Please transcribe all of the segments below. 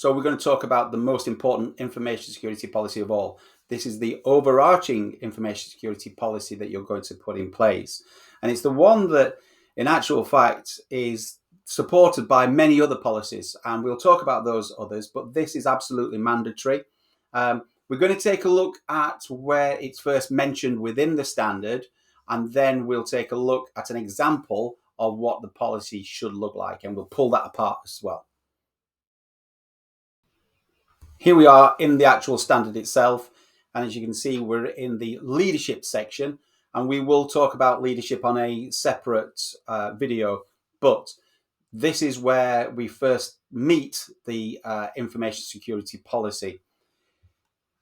So we're going to talk about the most important information security policy of all. This is the overarching information security policy that you're going to put in place. And it's the one that, in actual fact, is supported by many other policies. And we'll talk about those others, but this is absolutely mandatory. We're going to take a look at where it's first mentioned within the standard, and then we'll take a look at an example of what the policy should look like, and we'll pull that apart as well. Here we are in the actual standard itself, and as you can see, we're in the leadership section, and we will talk about leadership on a separate video, but this is where we first meet the information security policy.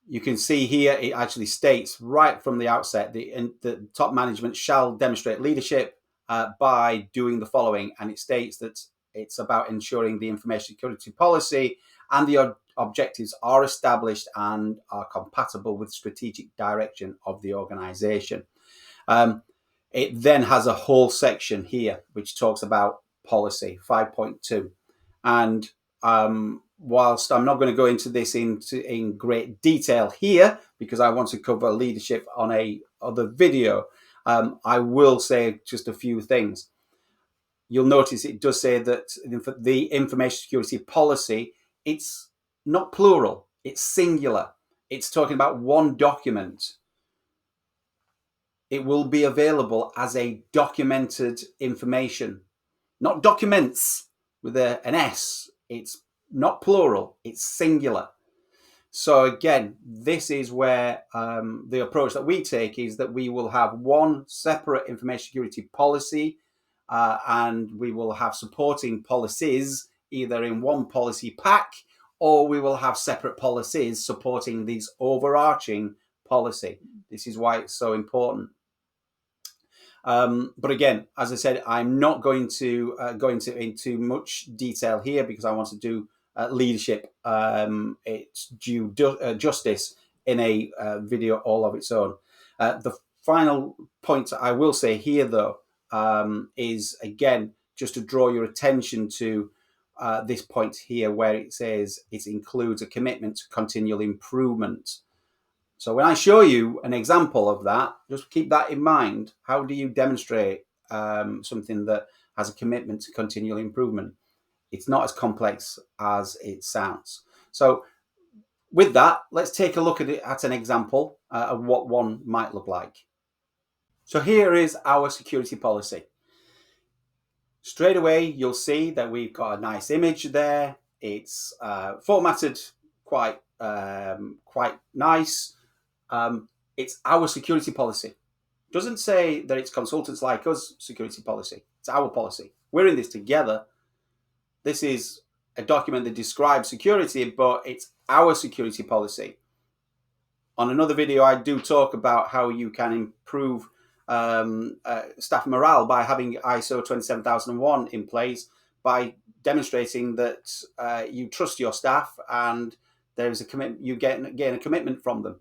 You can see here it actually states right from the outset the top management shall demonstrate leadership by doing the following, and it states that it's about ensuring the information security policy and the objectives are established and are compatible with strategic direction of the organization. It then has a whole section here which talks about policy 5.2, and whilst I'm not going to go into this in great detail here because I want to cover leadership on a other video, I will say just a few things. You'll notice it does say that the information security policy, it's not plural, it's singular. It's talking about one document. It will be available as a documented information, not documents with an S. It's not plural, it's singular. So again, this is where the approach that we take is that we will have one separate information security policy, and we will have supporting policies either in one policy pack, or we will have separate policies supporting these overarching policy. This is why it's so important. But again, as I said, I'm not going to go into much detail here because I want to do leadership its due justice in a video all of its own. The final point I will say here, though, is again just to draw your attention to this point here where it says it includes a commitment to continual improvement. So when I show you an example of that, just keep that in mind. How do you demonstrate something that has a commitment to continual improvement? It's not as complex as it sounds. So with that, let's take a look at it at an example of what one might look like. So here is our security policy. Straight away, you'll see that we've got a nice image there. It's formatted quite nice. It's our security policy. It doesn't say that it's consultants like us security policy. It's our policy. We're in this together. This is a document that describes security, but it's our security policy. On another video, I do talk about how you can improve staff morale by having ISO27001 in place, by demonstrating that you trust your staff and there is a commitment. You gain a commitment from them.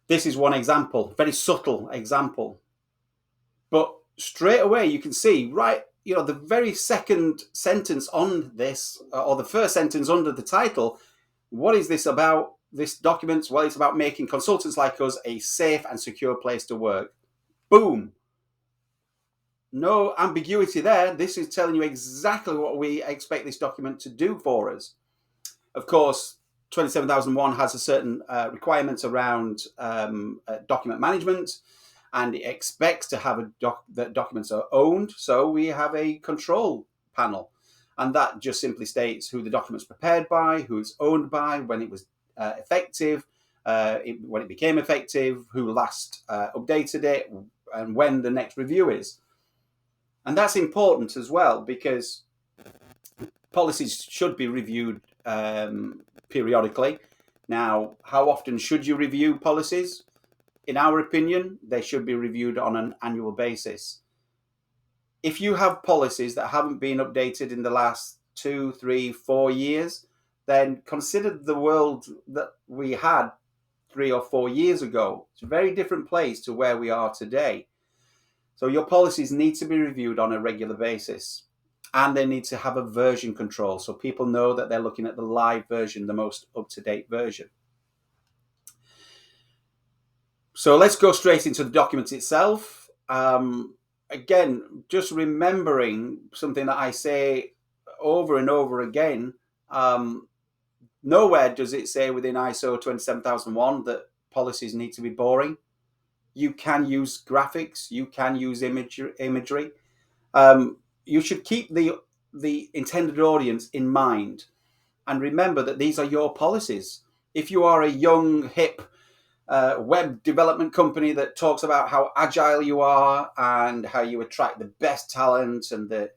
This is one example, very subtle example, but straight away you can see, right, the very second sentence on this, or the first sentence under the title, what is this about, this document? Well, it's about making consultants like us a safe and secure place to work. Boom. No ambiguity there. This is telling you exactly what we expect this document to do for us. Of course, 27001 has a certain requirements around document management, and it expects to have that documents are owned. So we have a control panel, and that just simply states who the document's prepared by, who it's owned by, when it was effective, when it became effective, who last updated it, and when the next review is. And that's important as well because policies should be reviewed periodically. Now, how often should you review policies? In our opinion, they should be reviewed on an annual basis. If you have policies that haven't been updated in the last 2, 3, 4 years, then consider the world that we had 3 or 4 years ago. It's a very different place to where we are today. So your policies need to be reviewed on a regular basis. And they need to have a version control so people know that they're looking at the live version, the most up-to-date version. So let's go straight into the document itself. Again, just remembering something that I say over and over again. Nowhere does it say within ISO 27001 that policies need to be boring. You can use graphics, you can use imagery. You should keep the intended audience in mind, and remember that these are your policies. If you are a young, hip web development company that talks about how agile you are and how you attract the best talent and the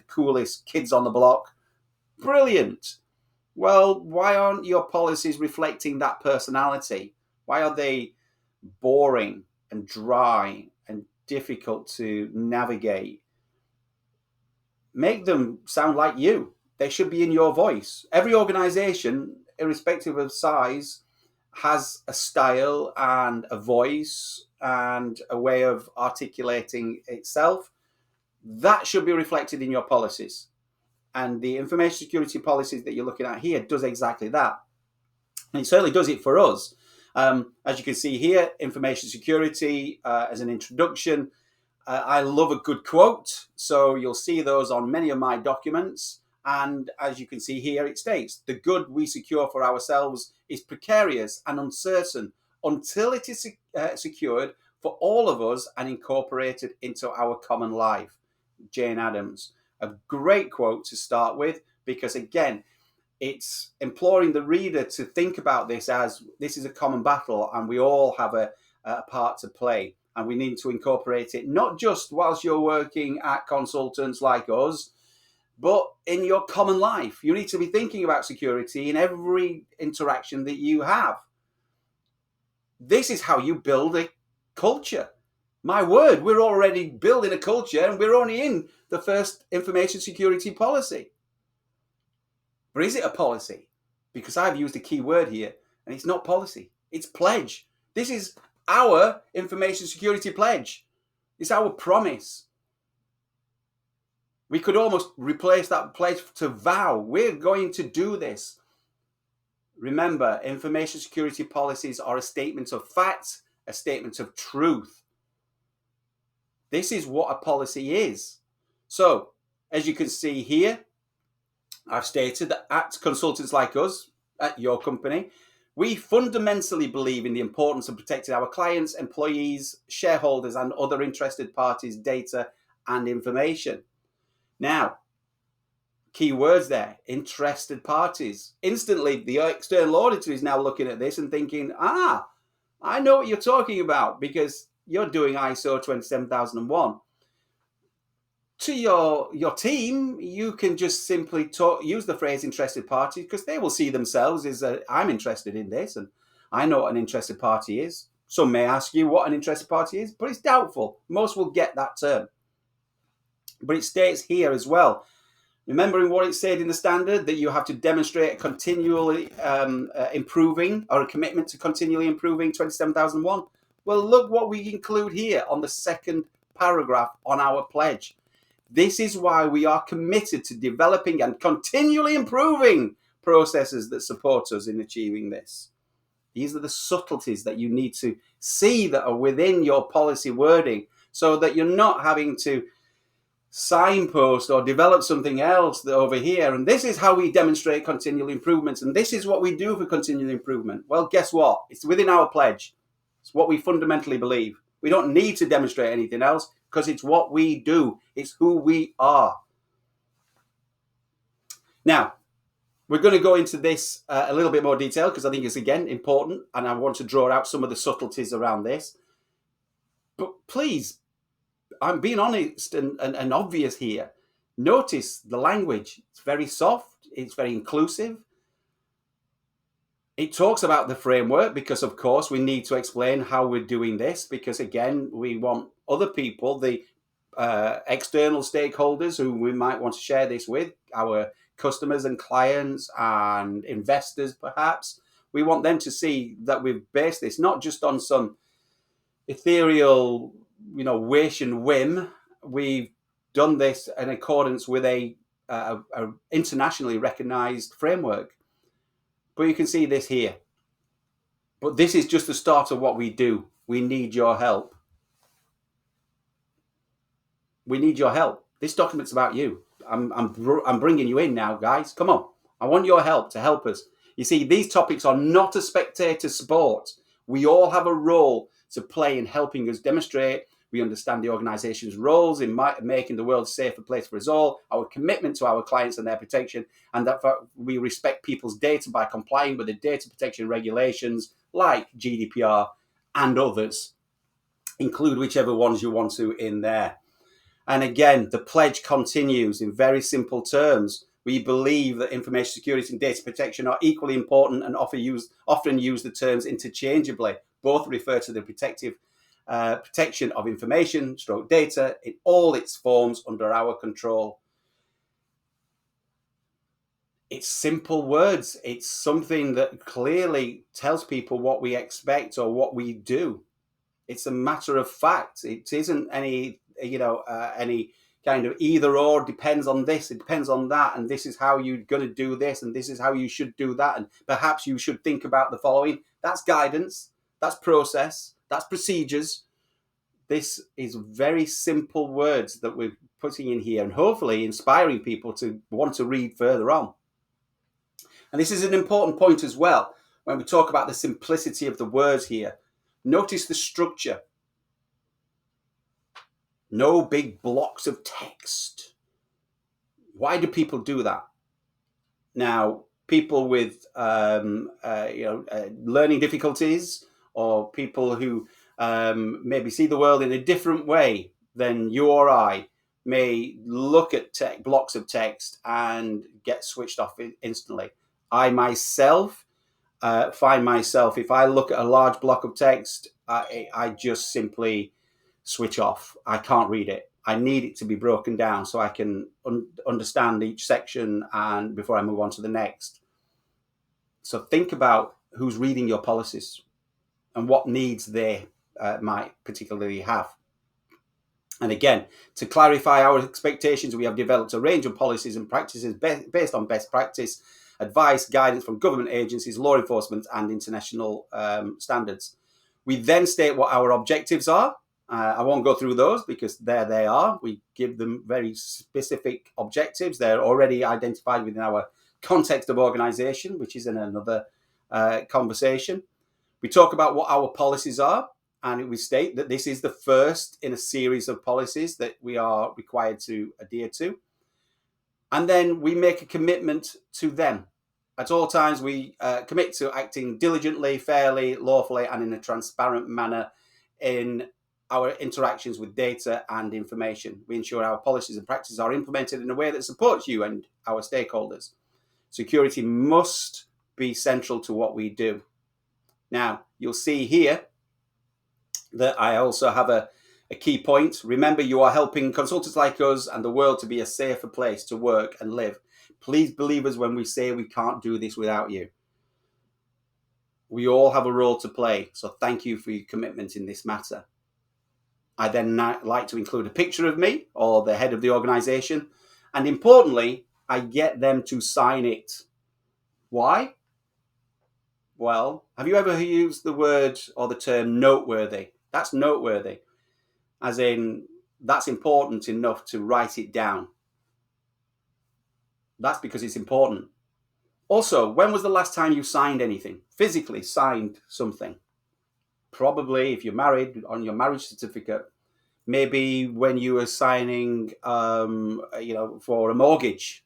coolest kids on the block, brilliant. Well, why aren't your policies reflecting that personality? Why are they boring and dry and difficult to navigate? Make them sound like you. They should be in your voice. Every organization, irrespective of size, has a style and a voice and a way of articulating itself. That should be reflected in your policies. And the information security policies that you're looking at here does exactly that. And it certainly does it for us. As you can see here, information security as an introduction. I love a good quote, so you'll see those on many of my documents. And as you can see here, it states, the good we secure for ourselves is precarious and uncertain until it is secured for all of us and incorporated into our common life. Jane Addams. A great quote to start with, because again, it's imploring the reader to think about this as this is a common battle and we all have a part to play, and we need to incorporate it not just whilst you're working at consultants like us, but in your common life. You need to be thinking about security in every interaction that you have. This is how you build a culture. My word, we're already building a culture and we're only in the first information security policy. But is it a policy? Because I've used a key word here, and it's not policy, it's pledge. This is our information security pledge. It's our promise. We could almost replace that pledge to vow. We're going to do this. Remember, information security policies are a statement of fact, a statement of truth. This is what a policy is. So, as you can see here, I've stated that at consultants like us, at your company, we fundamentally believe in the importance of protecting our clients, employees, shareholders, and other interested parties' data and information. Now, key words there, interested parties. Instantly, the external auditor is now looking at this and thinking, I know what you're talking about, because you're doing ISO 27001. To your team, you can just simply use the phrase interested party, because they will see themselves as I'm interested in this and I know what an interested party is. Some may ask you what an interested party is, but it's doubtful. Most will get that term. But it states here as well, remembering what it said in the standard, that you have to demonstrate a continually improving, or a commitment to continually improving 27001. Well, look what we include here on the second paragraph on our pledge. This is why we are committed to developing and continually improving processes that support us in achieving this. These are the subtleties that you need to see that are within your policy wording, so that you're not having to signpost or develop something else over here. And this is how we demonstrate continual improvements, and this is what we do for continual improvement. Well, guess what? It's within our pledge. It's what we fundamentally believe. We don't need to demonstrate anything else, because it's what we do. It's who we are. Now, we're going to go into this a little bit more detail, because I think it's, again, important, and I want to draw out some of the subtleties around this. But please, I'm being honest and obvious here. Notice the language. It's very soft. It's very inclusive. It talks about the framework, because, of course, we need to explain how we're doing this, because, again, we want other people, the external stakeholders who we might want to share this with, our customers and clients and investors, perhaps. We want them to see that we've based this not just on some ethereal, wish and whim. We've done this in accordance with a internationally recognized framework. But you can see this here. But this is just the start of what we do. We need your help. We need your help. This document's about you. I'm bringing you in now, guys. Come on. I want your help to help us. You see, these topics are not a spectator sport. We all have a role to play in helping us demonstrate we understand the organization's roles in making the world a safer place for us all, our commitment to our clients and their protection, and that we respect people's data by complying with the data protection regulations like GDPR and others. Include whichever ones you want to in there. And again, the pledge continues in very simple terms. We believe that information security and data protection are equally important and often use the terms interchangeably. Both refer to the protection of information, data in all its forms under our control. It's simple words. It's something that clearly tells people what we expect or what we do. It's a matter of fact. It isn't any kind of either or, depends on this, it depends on that, and this is how you're going to do this, and this is how you should do that, and perhaps you should think about the following. That's guidance, that's process, that's procedures. This is very simple words that we're putting in here and hopefully inspiring people to want to read further on. And this is an important point as well when we talk about the simplicity of the words here. Notice the structure. No big blocks of text. Why do people do that? Now, people with learning difficulties, or people who maybe see the world in a different way than you or I, may look at blocks of text and get switched off instantly. I myself find myself, if I look at a large block of text, I just simply switch off. I can't read it. I need it to be broken down so I can understand each section and before I move on to the next. So think about who's reading your policies and what needs they might particularly have. And again, to clarify our expectations, we have developed a range of policies and practices based on best practice, advice, guidance from government agencies, law enforcement, and international standards. We then state what our objectives are. I won't go through those because there they are. We give them very specific objectives. They're already identified within our context of organization, which is in another conversation. We talk about what our policies are, and we state that this is the first in a series of policies that we are required to adhere to. And then we make a commitment to them. At all times, we commit to acting diligently, fairly, lawfully, and in a transparent manner in our interactions with data and information. We ensure our policies and practices are implemented in a way that supports you and our stakeholders. Security must be central to what we do. Now, you'll see here that I also have a key point. Remember, you are helping consultants like us and the world to be a safer place to work and live. Please believe us when we say we can't do this without you. We all have a role to play, so thank you for your commitment in this matter. I then like to include a picture of me or the head of the organization, and importantly, I get them to sign it. Why? Well, have you ever used the word or the term noteworthy? That's noteworthy, as in that's important enough to write it down. That's because it's important. Also, when was the last time you signed anything? Physically signed something? Probably, if you're married, on your marriage certificate. Maybe when you were signing, for a mortgage.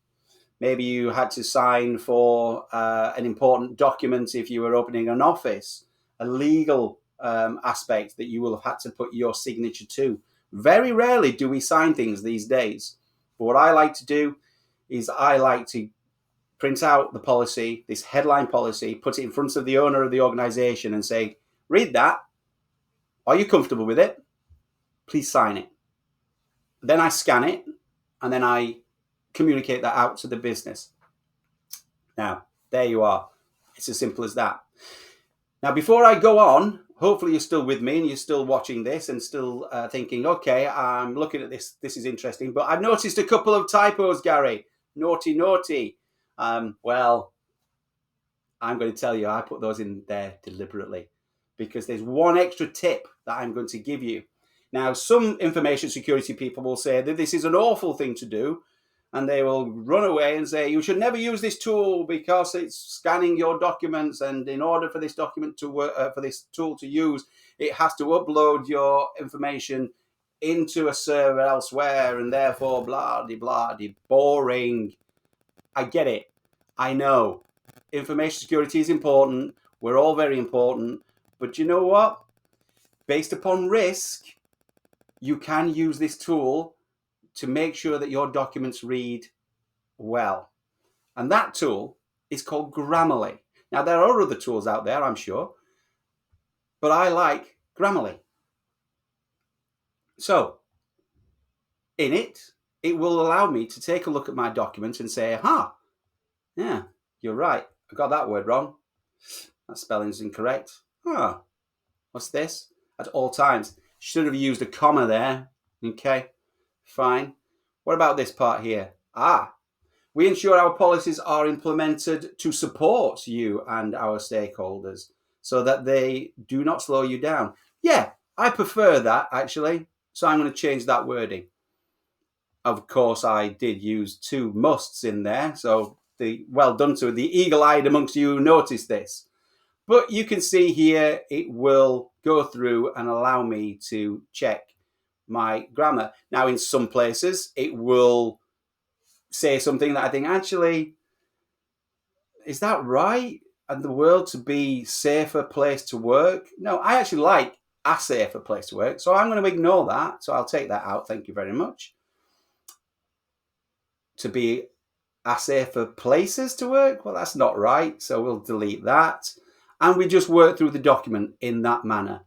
Maybe you had to sign for an important document if you were opening an office, a legal aspect that you will have had to put your signature to. Very rarely do we sign things these days. But what I like to do is I like to print out the policy, this headline policy, put it in front of the owner of the organization and say, read that. Are you comfortable with it? Please sign it. Then I scan it and then I communicate that out to the business. Now, there you are. It's as simple as that. Now, before I go on, hopefully you're still with me and you're still watching this and still thinking, okay, I'm looking at this. This is interesting. But I've noticed a couple of typos, Gary. Naughty, naughty. Well, I'm going to tell you, I put those in there deliberately because there's one extra tip that I'm going to give you. Now, some information security people will say that this is an awful thing to do, and they will run away and say, you should never use this tool because it's scanning your documents, and in order for this document to work, for this tool to use, it has to upload your information into a server elsewhere, and therefore blah, blah, blah, boring. I get it. I know. Information security is important. We're all very important. But you know what? Based upon risk, you can use this tool to make sure that your documents read well. And that tool is called Grammarly. Now, there are other tools out there, I'm sure, but I like Grammarly. So, in it, it will allow me to take a look at my documents and say, yeah, you're right. I got that word wrong. That spelling's incorrect. What's this? At all times. Should have used a comma there. Okay, fine. What about this part here? We ensure our policies are implemented to support you and our stakeholders so that they do not slow you down. Yeah, I prefer that actually. So I'm going to change that wording. Of course, I did use two musts in there. So well done to the eagle-eyed amongst you noticed this. But you can see here, it will go through and allow me to check my grammar. Now, in some places, it will say something that I think, actually, is that right? And the world to be safer place to work? No, I actually like a safer place to work. So I'm going to ignore that. So I'll take that out. Thank you very much. To be a safer places to work? Well, that's not right. So we'll delete that. And we just work through the document in that manner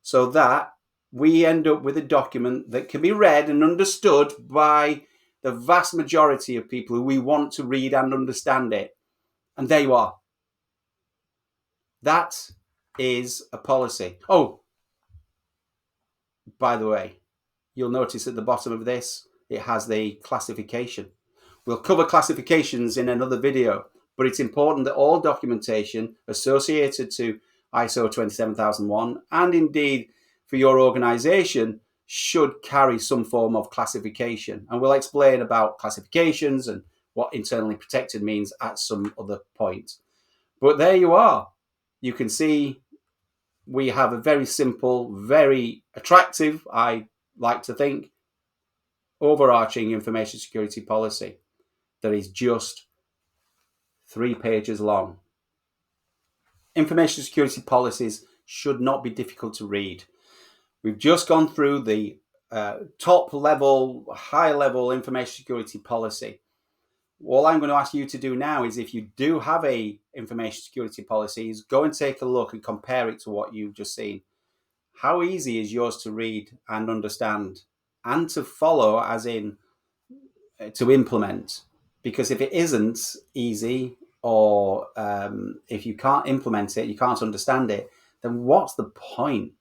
so that we end up with a document that can be read and understood by the vast majority of people who we want to read and understand it. And there you are. That is a policy. Oh, by the way, you'll notice at the bottom of this, it has the classification. We'll cover classifications in another video, but it's important that all documentation associated to ISO 27001 and indeed for your organization should carry some form of classification. And we'll explain about classifications and what internally protected means at some other point. But there you are. You can see we have a very simple, very attractive, I like to think, overarching information security policy that is just 3 pages long. Information security policies should not be difficult to read. We've just gone through the top level, high level information security policy. All I'm going to ask you to do now is, if you do have a information security policy, is go and take a look and compare it to what you've just seen. How easy is yours to read and understand and to follow, as in to implement? Because if it isn't easy, or if you can't implement it, you can't understand it, then what's the point?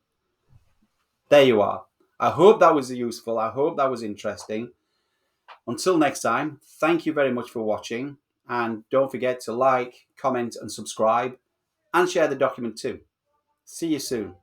There you are. I hope that was useful. I hope that was interesting. Until next time, thank you very much for watching. And don't forget to like, comment, and subscribe, and share the document too. See you soon.